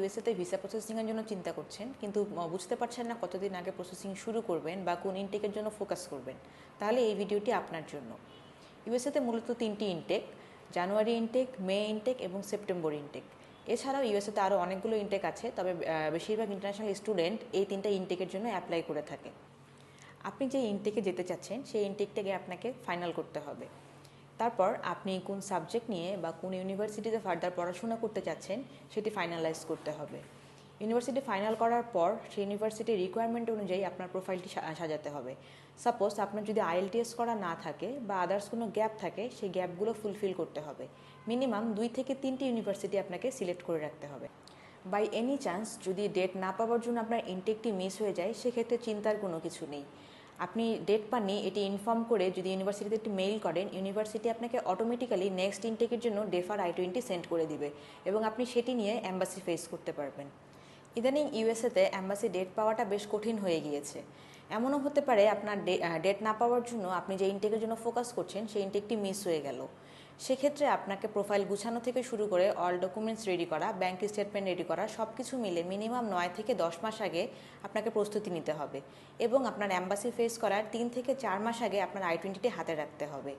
ইউএসএতে visa প্রসেসিংয়ের জন্য চিন্তা করছেন, কিন্তু বুঝতে পারছেন না কতদিন আগে প্রসেসিং শুরু করবেন বা কোন ইনটেকের জন্য ফোকাস করবেন, তাহলে এই ভিডিওটি আপনার জন্য। ইউএসএতে মূলত 3টি ইনটেক: জানুয়ারি ইনটেক, মে ইনটেক এবং সেপ্টেম্বর ইনটেক। এছাড়াও ইউএসএতে আরও অনেকগুলো ইনটেক আছে, তবে বেশিরভাগ ইন্টারন্যাশনাল স্টুডেন্ট এই 3টা ইনটেকের জন্য অ্যাপ্লাই করে থাকে। আপনি যে ইনটেকে যেতে চাচ্ছেন সেই ইনটেকটাকে আপনাকে ফাইনাল করতে হবে। তারপর আপনি কোন সাবজেক্ট নিয়ে বা কোন ইউনিভার্সিটিতে ফার্দার পড়াশোনা করতে চাচ্ছেন সেটি ফাইনালাইজ করতে হবে। ইউনিভার্সিটি ফাইনাল করার পর সেই ইউনিভার্সিটির রিকোয়ারমেন্ট অনুযায়ী আপনার প্রোফাইলটি সাজাতে হবে। সাপোজ আপনার যদি আইএলটিএস করা না থাকে বা আদার্স কোনো গ্যাপ থাকে, সেই গ্যাপগুলো ফুলফিল করতে হবে। মিনিমাম 2 থেকে 3টি ইউনিভার্সিটি আপনাকে সিলেক্ট করে রাখতে হবে। বাই এনি চান্স যদি ডেট না পাওয়ার জন্য আপনার ইনটেকটি মিস হয়ে যায়, সেক্ষেত্রে চিন্তার কোনো কিছু নেই। আপনি ডেট পাননি এটি ইনফর্ম করে যদি ইউনিভার্সিটিতে একটি মেইল করেন, ইউনিভার্সিটি আপনাকে অটোমেটিক্যালি নেক্সট ইনটেকের জন্য ডেফার I-20 সেন্ড করে দিবে এবং আপনি সেটি নিয়ে অ্যাম্বাসি ফেস করতে পারবেন। ইদানিং ইউএসএতে অ্যাম্বাসি ডেট পাওয়াটা বেশ কঠিন হয়ে গিয়েছে। এমনও হতে পারে আপনার ডেট না পাওয়ার জন্য আপনি যে ইনটেকের জন্য ফোকাস করছেন সেই ইনটেকটি মিস হয়ে গেল। সেক্ষেত্রে আপনাকে প্রোফাইল গুছানো থেকে শুরু করে অল ডকুমেন্টস রেডি করা, ব্যাংক স্টেটমেন্ট রেডি করা, সব কিছু মিলে মিনিমাম 9 থেকে 10 মাস আগে আপনাকে প্রস্তুতি নিতে হবে এবং আপনার অ্যাম্বাসি ফেস করার 3 থেকে 4 মাস আগে আপনার I-20টি হাতে রাখতে হবে।